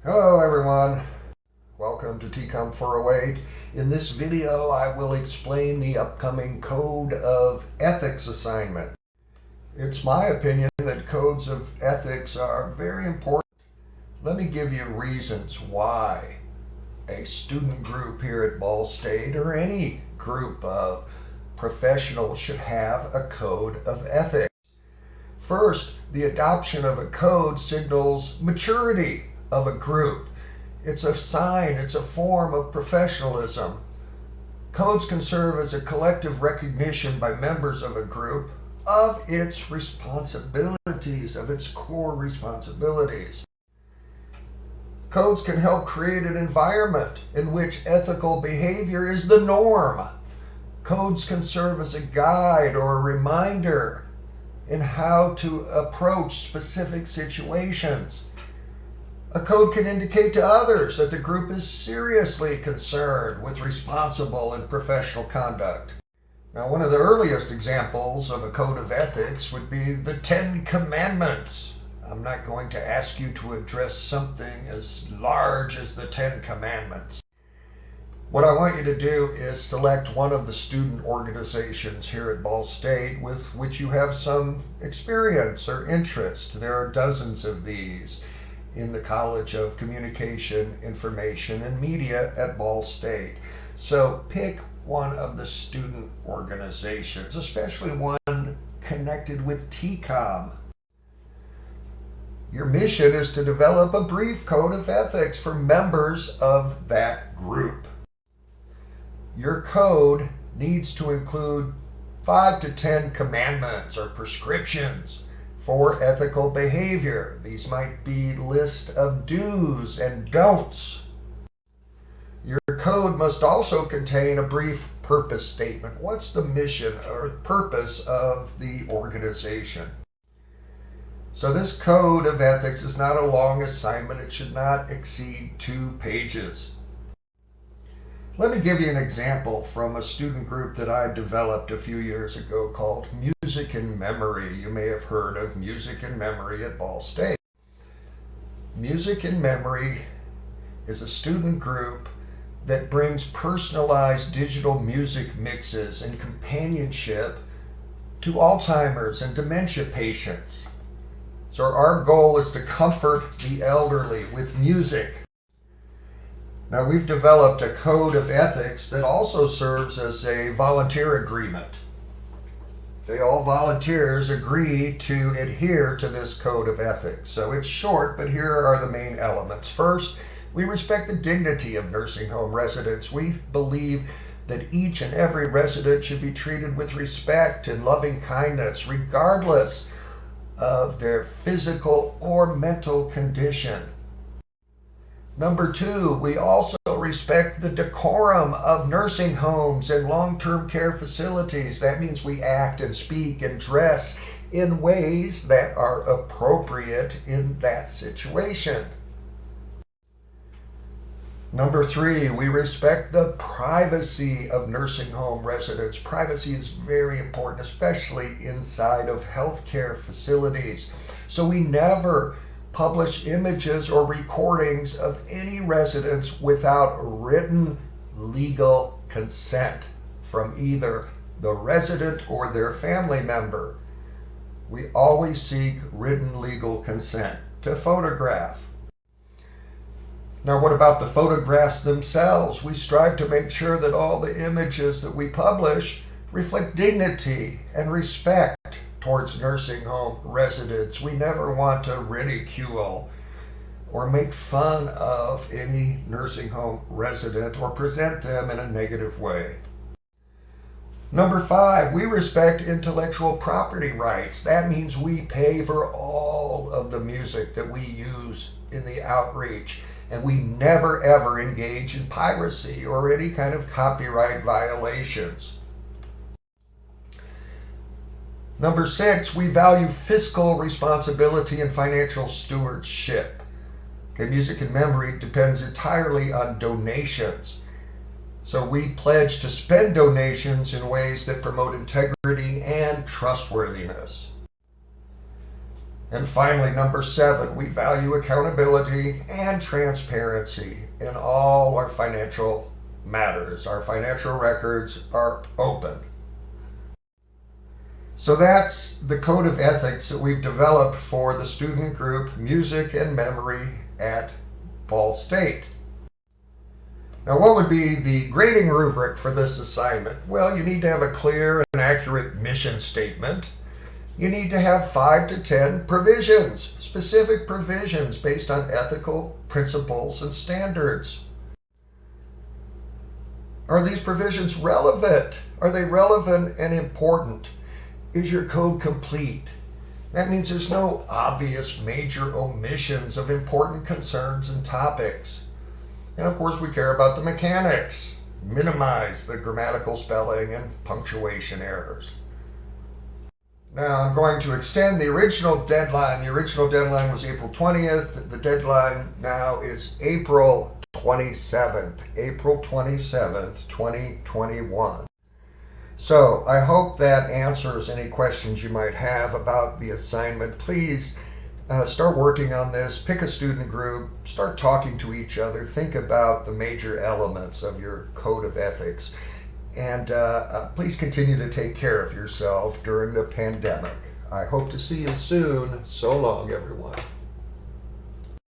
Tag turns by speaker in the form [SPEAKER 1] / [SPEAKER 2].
[SPEAKER 1] Hello everyone, welcome to TCOM 408. In this video I will explain the upcoming Code of Ethics assignment. It's my opinion that codes of ethics are very important. Let me give you reasons why a student group here at Ball State or any group of professionals should have a code of ethics. First, the adoption of a code signals maturity of a group. It's a sign, it's a form of professionalism. Codes can serve as a collective recognition by members of a group of its responsibilities, of its core responsibilities. Codes can help create an environment in which ethical behavior is the norm. Codes can serve as a guide or a reminder in how to approach specific situations. A code can indicate to others that the group is seriously concerned with responsible and professional conduct. Now, one of the earliest examples of a code of ethics would be the 10 Commandments. I'm not going to ask you to address something as large as the 10 Commandments. What I want you to do is select one of the student organizations here at Ball State with which you have some experience or interest. There are dozens of these in the College of Communication, Information, and Media at Ball State. So pick one of the student organizations, especially one connected with TCOM. Your mission is to develop a brief code of ethics for members of that group. Your code needs to include 5 to 10 commandments or prescriptions for ethical behavior. These might be list of do's and don'ts. Your code must also contain a brief purpose statement. What's the mission or purpose of the organization? So this code of ethics is not a long assignment. It should not exceed 2 pages. Let me give you an example from a student group that I developed a few years ago called Music and Memory. You may have heard of Music and Memory at Ball State. Music and Memory is a student group that brings personalized digital music mixes and companionship to Alzheimer's and dementia patients. So our goal is to comfort the elderly with music. Now, we've developed a code of ethics that also serves as a volunteer agreement. All volunteers agree to adhere to this code of ethics. So it's short, but here are the main elements. First, we respect the dignity of nursing home residents. We believe that each and every resident should be treated with respect and loving kindness, regardless of their physical or mental condition. Number 2, we also respect the decorum of nursing homes and long-term care facilities. That means we act and speak and dress in ways that are appropriate in that situation. Number 3, we respect the privacy of nursing home residents. Privacy is very important, especially inside of healthcare facilities. So we never publish images or recordings of any residents without written legal consent from either the resident or their family member. We always seek written legal consent to photograph. Now, what about the photographs themselves? We strive to make sure that all the images that we publish reflect dignity and respect towards nursing home residents. We never want to ridicule or make fun of any nursing home resident or present them in a negative way. Number 5, we respect intellectual property rights. That means we pay for all of the music that we use in the outreach, and we never ever engage in piracy or any kind of copyright violations. Number 6, we value fiscal responsibility and financial stewardship. Music and Memory depends entirely on donations. So we pledge to spend donations in ways that promote integrity and trustworthiness. And finally, number 7, we value accountability and transparency in all our financial matters. Our financial records are open. So that's the code of ethics that we've developed for the student group Music and Memory at Ball State. Now, what would be the grading rubric for this assignment? Well, you need to have a clear and accurate mission statement. You need to have 5 to 10 provisions, specific provisions based on ethical principles and standards. Are these provisions relevant? Are they relevant and important? Is your code complete? That means there's no obvious major omissions of important concerns and topics. And of course, we care about the mechanics. Minimize the grammatical spelling and punctuation errors. Now, I'm going to extend the original deadline. The original deadline was April 20th. The deadline now is April 27th. April 27th, 2021. So I hope that answers any questions you might have about the assignment. Please start working on this. Pick a student group. Start talking to each other. Think about the major elements of your code of ethics. And please continue to take care of yourself during the pandemic. I hope to see you soon. So long, everyone.